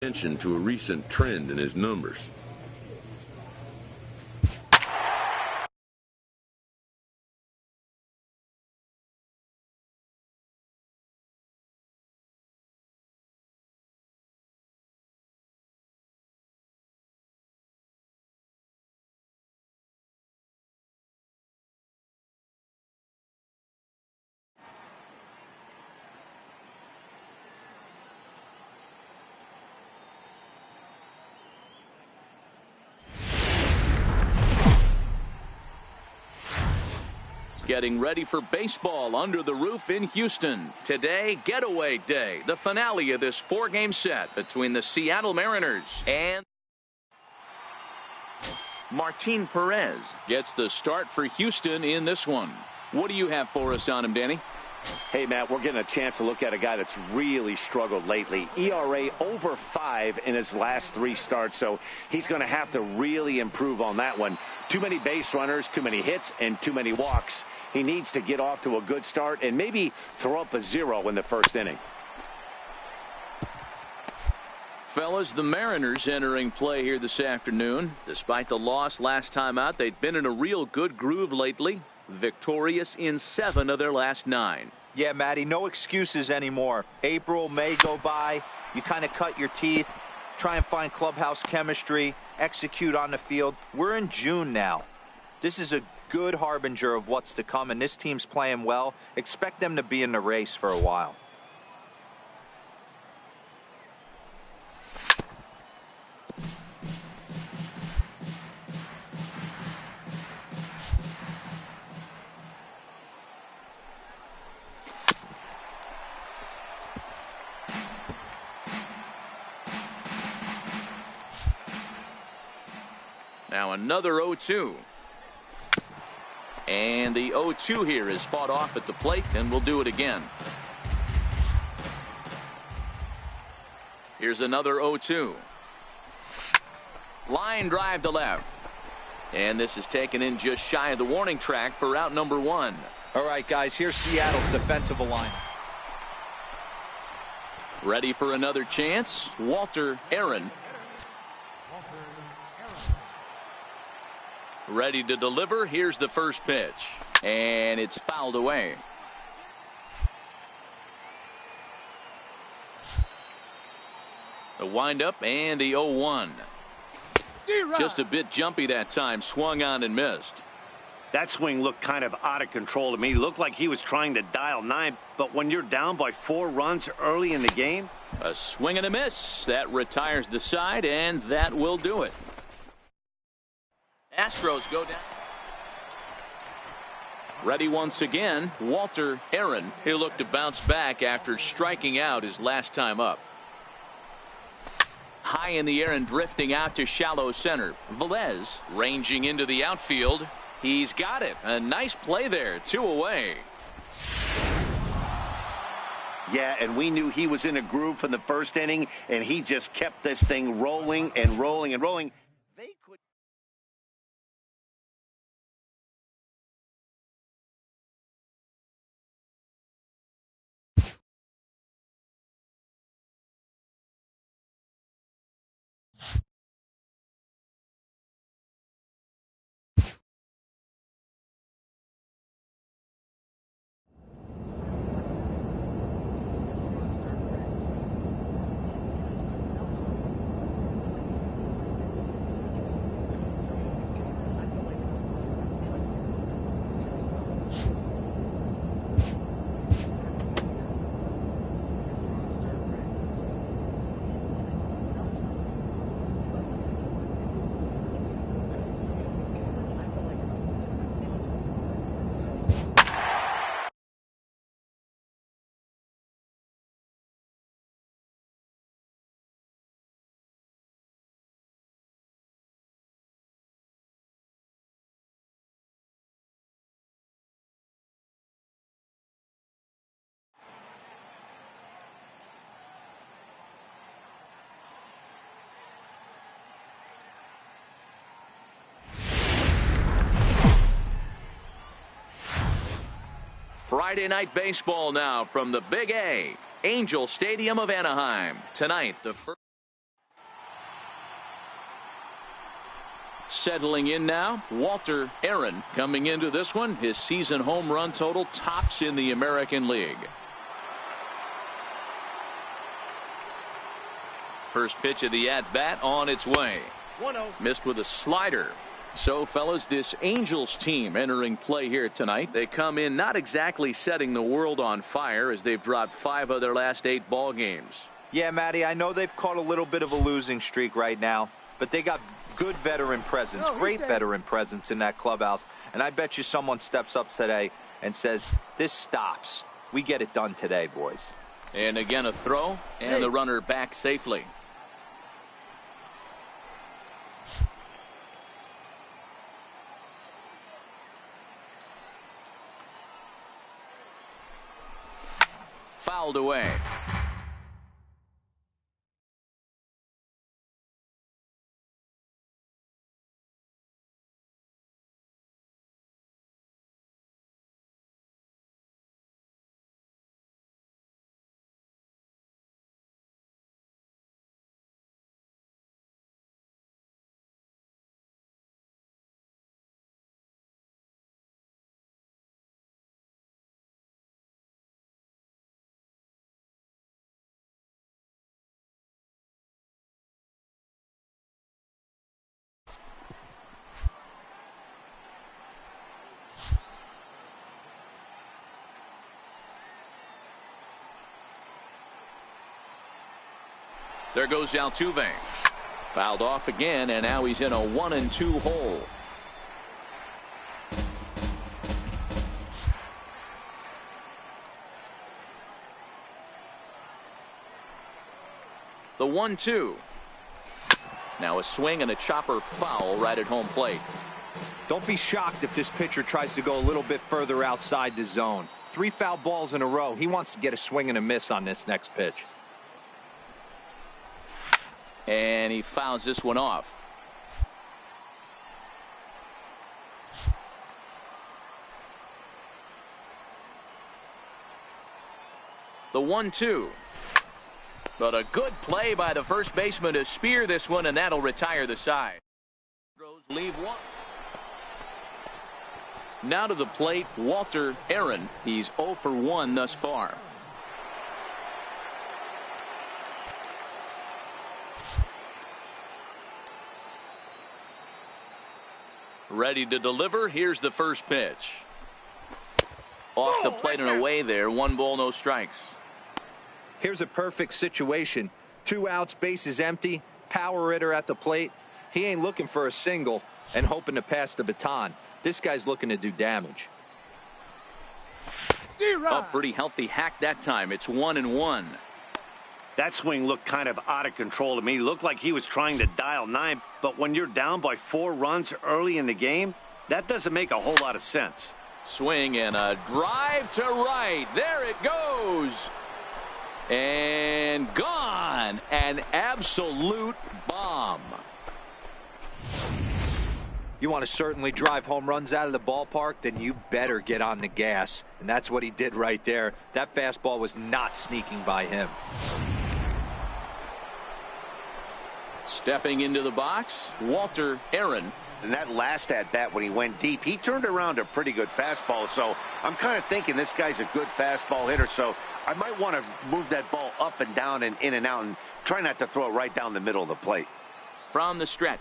Attention to a recent trend in his numbers. Getting ready for baseball under the roof in Houston. Today, getaway day, the finale of this four-game set between the Seattle Mariners and Martin Perez gets the start for Houston in this one. What do you have for us on him, Danny? Hey, Matt, we're getting a chance to look at a guy that's really struggled lately. ERA over 5 in his last 3 starts, so he's going to have to really improve on that one. Too many base runners, too many hits, and too many walks. He needs to get off to a good start and maybe throw up a 0 in the first inning. Fellas, the Mariners entering play here this afternoon. Despite the loss last time out, they've been in a real good groove lately. Victorious in 7 of their last 9. Yeah, Matty, no excuses anymore. April, May go by. You kind of cut your teeth, try and find clubhouse chemistry, execute on the field. We're in June now. This is a good harbinger of what's to come, and this team's playing well. Expect them to be in the race for a while. Now another 0-2. And the 0-2 here is fought off at the plate, and we'll do it again. Here's another 0-2. Line drive to left. And this is taken in just shy of the warning track for out number 1. All right, guys, here's Seattle's defensive alignment. Ready for another chance. Walter Aaron. Ready to deliver. Here's the first pitch. And it's fouled away. The windup and the 0-1. Just a bit jumpy that time. Swung on and missed. That swing looked kind of out of control to me. Looked like he was trying to dial 9. But when you're down by 4 runs early in the game. A swing and a miss. That retires the side, and that will do it. Astros go down. Ready once again, Walter Aaron. He'll look to bounce back after striking out his last time up. High in the air and drifting out to shallow center. Velez ranging into the outfield. He's got it. A nice play there. 2 away. Yeah, and we knew he was in a groove from the first inning, and he just kept this thing rolling and rolling and rolling. They could. Friday night baseball now from the Big A, Angel Stadium of Anaheim. Tonight, the first Settling in now, Walter Aaron coming into this one. His season home run total tops in the American League. First pitch of the at-bat on its way. 1-0. Missed with a slider. So, fellas, this Angels team entering play here tonight. They come in not exactly setting the world on fire as they've dropped 5 of their last 8 ball games. Yeah, Matty, I know they've caught a little bit of a losing streak right now, but they got good veteran presence, great veteran presence in that clubhouse. And I bet you someone steps up today and says, this stops. We get it done today, boys. And again, a throw, and the runner back safely. Fouled away. There goes Altuve. Fouled off again, and now he's in a 1-2 hole. The 1-2. Now a swing and a chopper foul right at home plate. Don't be shocked if this pitcher tries to go a little bit further outside the zone. 3 foul balls in a row. He wants to get a swing and a miss on this next pitch. And he fouls this one off. The 1-2. But a good play by the first baseman to spear this one, and that'll retire the side. Leave one. Now to the plate, Walter Aaron. He's 0 for 1 thus far. Ready to deliver. Here's the first pitch. Off the plate and away there. 1 ball, no strikes. Here's a perfect situation. 2 outs, bases empty, power hitter at the plate. He ain't looking for a single and hoping to pass the baton. This guy's looking to do damage. A pretty healthy hack that time. It's 1-1. That swing looked kind of out of control to me. It looked like he was trying to dial 9, but when you're down by 4 runs early in the game, that doesn't make a whole lot of sense. Swing and a drive to right. There it goes. And gone. An absolute bomb. You want to certainly drive home runs out of the ballpark, then you better get on the gas. And that's what he did right there. That fastball was not sneaking by him. Stepping into the box, Walter Aaron. And that last at-bat when he went deep, he turned around a pretty good fastball. So I'm kind of thinking this guy's a good fastball hitter. So I might want to move that ball up and down and in and out and try not to throw it right down the middle of the plate. From the stretch.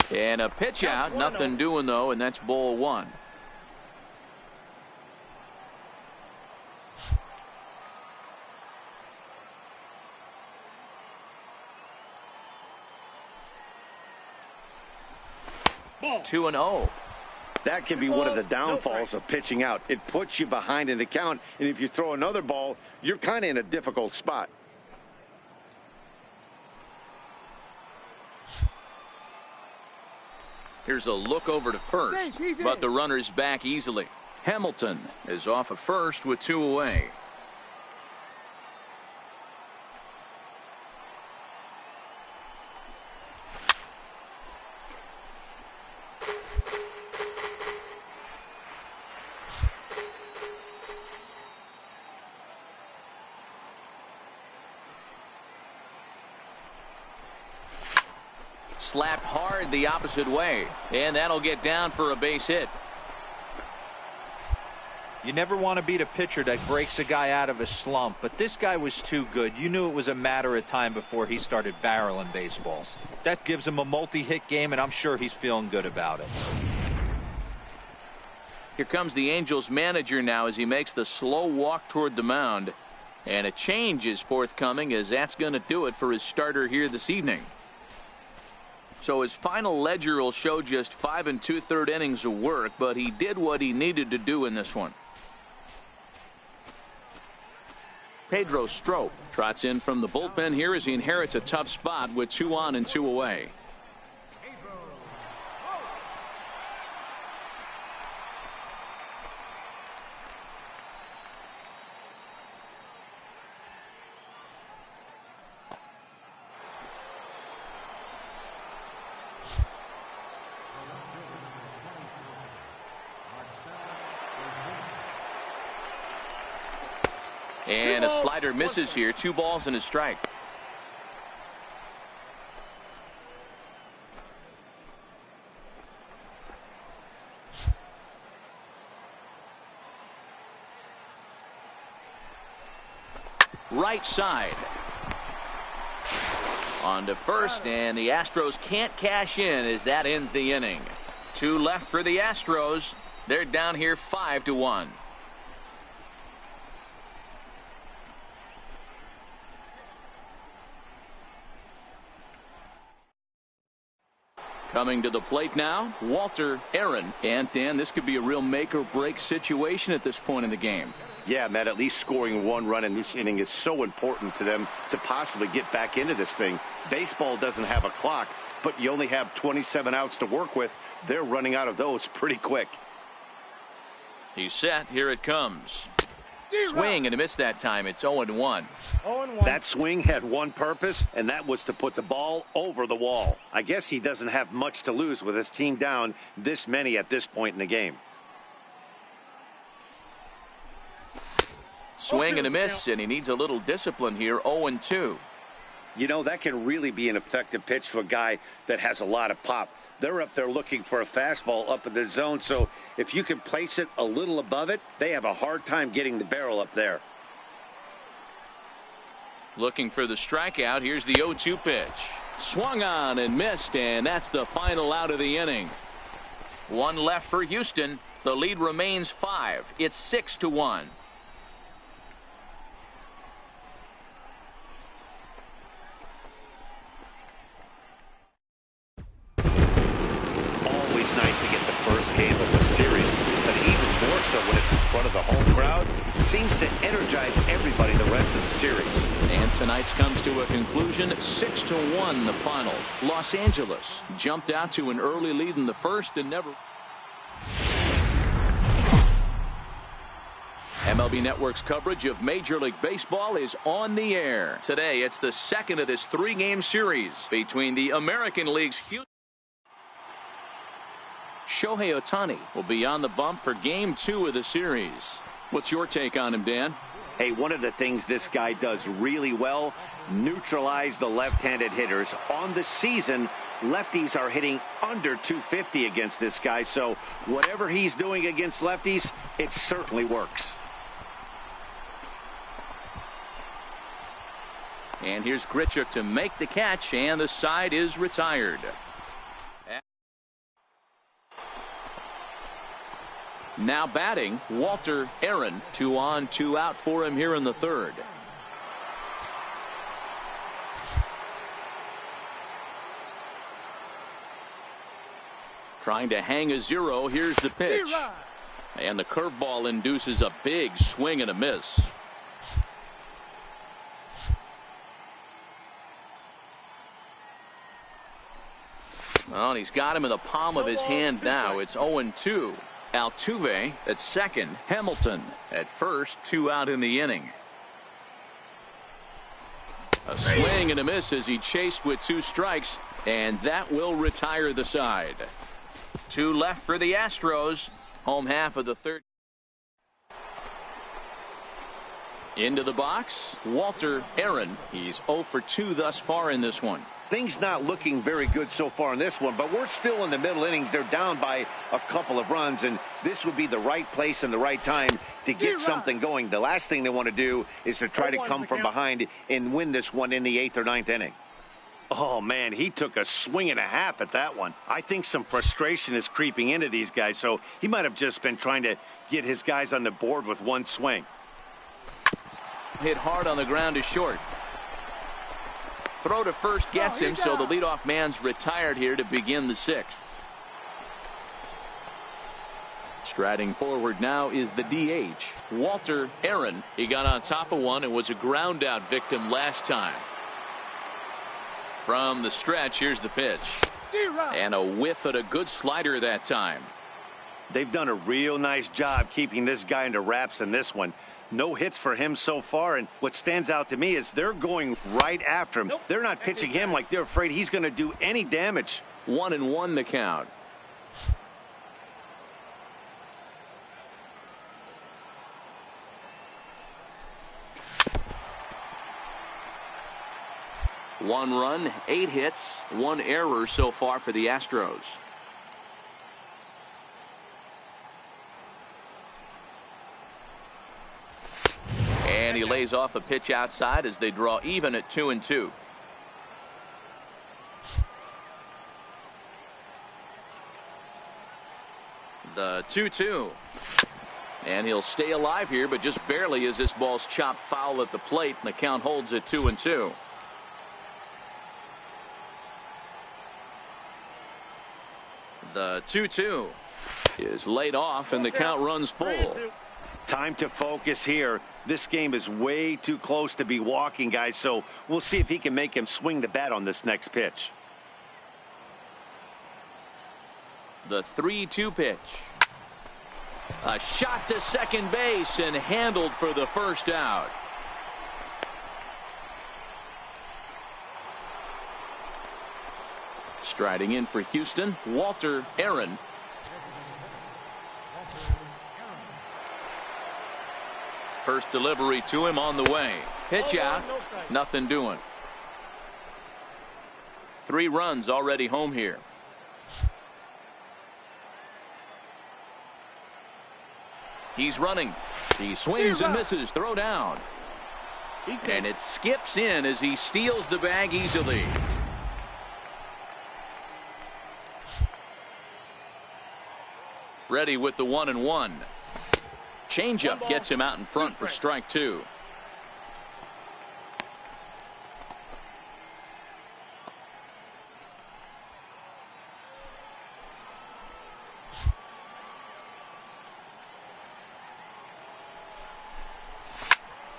And a pitch out. Nothing doing, though, and that's ball 1. Ball. 2-0. That can be one of the downfalls of pitching out. It puts you behind in the count, and if you throw another ball, you're kind of in a difficult spot. Here's a look over to first, but the runner's back easily. Hamilton is off of first with 2 away. Slapped hard the opposite way, and that'll get down for a base hit. You never want to beat a pitcher that breaks a guy out of a slump, but this guy was too good. You knew it was a matter of time before he started barreling baseballs. That gives him a multi-hit game, and I'm sure he's feeling good about it. Here comes the Angels manager now as he makes the slow walk toward the mound. And a change is forthcoming, as that's going to do it for his starter here this evening. So his final ledger will show just 5 2/3 innings of work, but he did what he needed to do in this one. Pedro Strop trots in from the bullpen here as he inherits a tough spot with 2 on and 2 away. And a slider misses here. 2 balls and a strike. Right side. On to first, and the Astros can't cash in as that ends the inning. 2 left for the Astros. They're down here 5-1. Coming to the plate now, Walter Aaron. And Dan, this could be a real make or break situation at this point in the game. Yeah, Matt, at least scoring 1 run in this inning is so important to them to possibly get back into this thing. Baseball doesn't have a clock, but you only have 27 outs to work with. They're running out of those pretty quick. He's set. Here it comes. Swing and a miss that time. It's 0-1. That swing had one purpose, and that was to put the ball over the wall. I guess he doesn't have much to lose with his team down this many at this point in the game. Swing and a miss, and he needs a little discipline here. 0-2. You know, that can really be an effective pitch to a guy that has a lot of pop. They're up there looking for a fastball up in the zone, so if you can place it a little above it, they have a hard time getting the barrel up there. Looking for the strikeout. Here's the 0-2 pitch. Swung on and missed, and that's the final out of the inning. 1 left for Houston. The lead remains 5. It's 6-1. Nice to get the first game of the series, but even more so when it's in front of the home crowd, seems to energize everybody the rest of the series. And tonight's comes to a conclusion. 6-1 the final. Los Angeles jumped out to an early lead in the first and never. MLB Network's coverage of Major League Baseball is on the air. Today it's the second of this 3-game series between the American League's Shohei Ohtani will be on the bump for Game 2 of the series. What's your take on him, Dan? Hey, one of the things this guy does really well, neutralize the left-handed hitters. On the season, lefties are hitting under 250 against this guy, so whatever he's doing against lefties, it certainly works. And here's Grichuk to make the catch, and the side is retired. Now batting, Walter Aaron. 2 on, 2 out for him here in the third. Trying to hang a 0. Here's the pitch. And the curveball induces a big swing and a miss. Well, he's got him in the palm of his hand now. It's 0-2. Altuve at second. Hamilton at first. 2 out in the inning. A swing and a miss as he chased with 2 strikes, and that will retire the side. 2 left for the Astros. Home half of the third. Into the box, Walter Aaron. He's 0 for 2 thus far in this one. things not looking very good so far in this one, but we're still in the middle innings. They're down by a couple of runs, and this would be the right place and the right time to get something going. The last thing they want to do is to try to come from behind and win this one in the 8th or 9th inning. Oh, man, he took a swing and a half at that one. I think some frustration is creeping into these guys, so he might have just been trying to get his guys on the board with one swing. Hit hard on the ground is short. Throw to first gets him, so the leadoff man's retired here to begin the 6th. Striding forward now is the DH, Walter Aaron. He got on top of one and was a ground out victim last time. From the stretch, here's the pitch. And a whiff at a good slider that time. They've done a real nice job keeping this guy into wraps in this one. No hits for him so far, and what stands out to me is they're going right after him. They're not pitching him like they're afraid he's going to do any damage. 1-1 the count. One run, 8 hits, 1 error so far for the Astros. And he lays off a pitch outside as they draw even at 2-2. The 2-2. And he'll stay alive here, but just barely as this ball's chopped foul at the plate, and the count holds at 2-2. The 2-2 is laid off, and the count runs full. Time to focus here. This game is way too close to be walking, guys, so we'll see if he can make him swing the bat on this next pitch. The 3-2 pitch. A shot to second base and handled for the first out. Striding in for Houston, Walter Aaron. First delivery to him on the way. Pitch out. Nothing doing. 3 runs already home here. He's running. He swings and misses. Throw down. And it skips in as he steals the bag easily. Ready with the 1-1. Changeup gets him out in front for strike 2.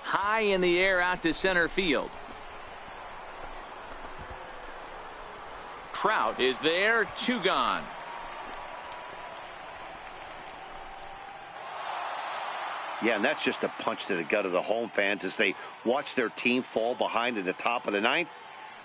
High in the air out to center field. Trout is there, 2 gone. Yeah, and that's just a punch to the gut of the home fans as they watch their team fall behind at the top of the 9th.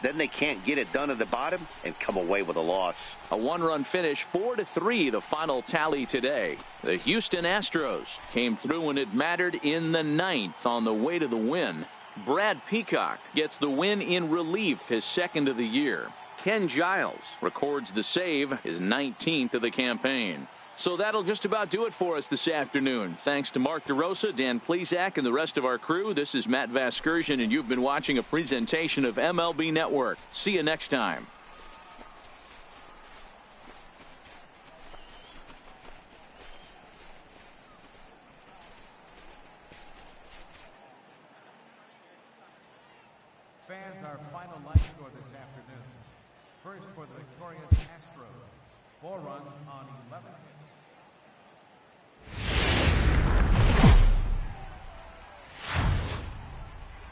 Then they can't get it done at the bottom and come away with a loss. A 1-run finish, 4-3, the final tally today. The Houston Astros came through when it mattered in the 9th on the way to the win. Brad Peacock gets the win in relief, his 2nd of the year. Ken Giles records the save, his 19th of the campaign. So that'll just about do it for us this afternoon. Thanks to Mark DeRosa, Dan Plesac, and the rest of our crew. This is Matt Vasgersian, and you've been watching a presentation of MLB Network. See you next time. Fans, our final line score this afternoon. First for the victorious Astros. 4 runs on 11 hits.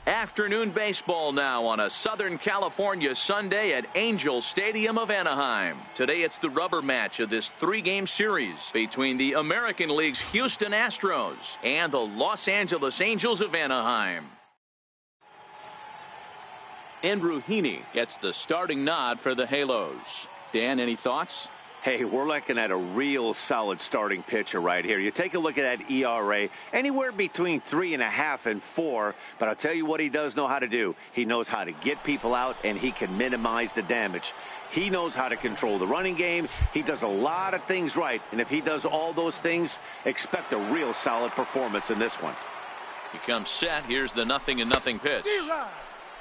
Afternoon baseball now on a Southern California Sunday at Angel Stadium of Anaheim. Today it's the rubber match of this 3-game series between the American League's Houston Astros and the Los Angeles Angels of Anaheim. Andrew Heaney gets the starting nod for the Halos. Dan, any thoughts? Hey, we're looking at a real solid starting pitcher right here. You take a look at that ERA, anywhere between 3.5 and 4. But I'll tell you what he does know how to do. He knows how to get people out, and he can minimize the damage. He knows how to control the running game. He does a lot of things right. And if he does all those things, expect a real solid performance in this one. He comes set. Here's the 0-0 pitch.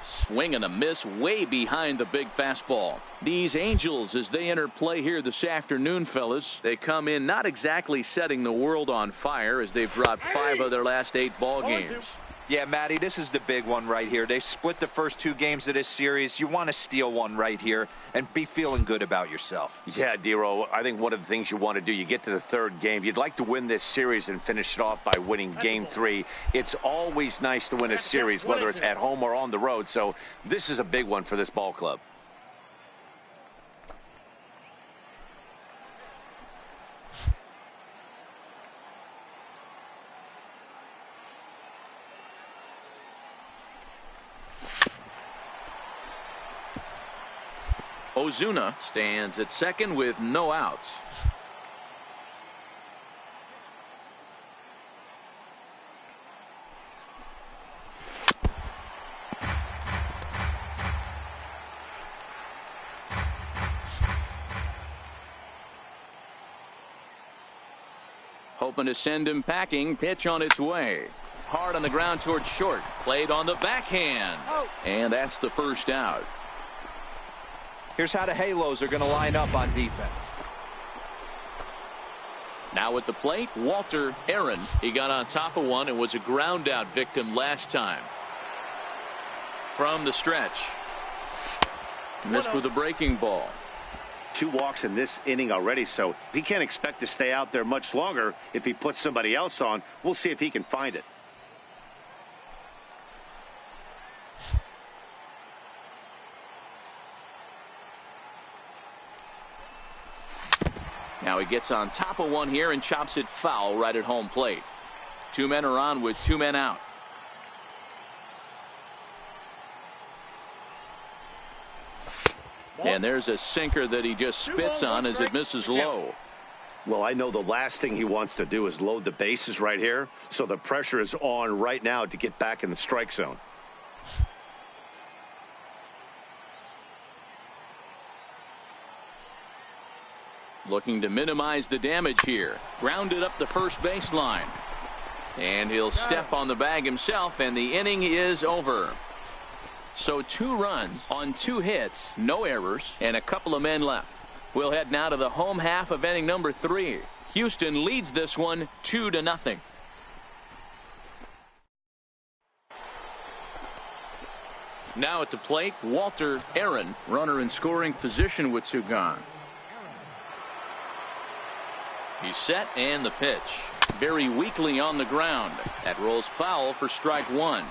Swing and a miss way behind the big fastball. These Angels, as they enter play here this afternoon, fellas, they come in not exactly setting the world on fire as they've dropped 5 of their last 8 ball games. Yeah, Matty, this is the big one right here. They've split the first 2 games of this series. You want to steal one right here and be feeling good about yourself. Yeah, Dero, I think one of the things you want to do, you get to the 3rd game, you'd like to win this series and finish it off by winning game 3. It's always nice to win a series, whether it's at home or on the road. So this is a big one for this ball club. Ozuna stands at second with no outs. Hoping to send him packing. Pitch on its way. Hard on the ground towards short. Played on the backhand. And that's the first out. Here's how the Halos are going to line up on defense. Now at the plate, Walter Aaron. He got on top of one and was a ground out victim last time. From the stretch. Missed with a breaking ball. 2 walks in this inning already, so he can't expect to stay out there much longer. If he puts somebody else on, we'll see if he can find it. Now he gets on top of one here and chops it foul right at home plate. 2 men are on with 2 men out. And there's a sinker that he just spits on as it misses low. Well, I know the last thing he wants to do is load the bases right here, so the pressure is on right now to get back in the strike zone. Looking to minimize the damage here. Grounded up the first baseline. And he'll step on the bag himself, and the inning is over. So 2 runs on 2 hits, no errors, and a couple of men left. We'll head now to the home half of inning number 3. Houston leads this one 2-0. Now at the plate, Walter Aaron, runner in scoring position with 2 gone. He's set, and the pitch. Very weakly on the ground. That rolls foul for strike 1.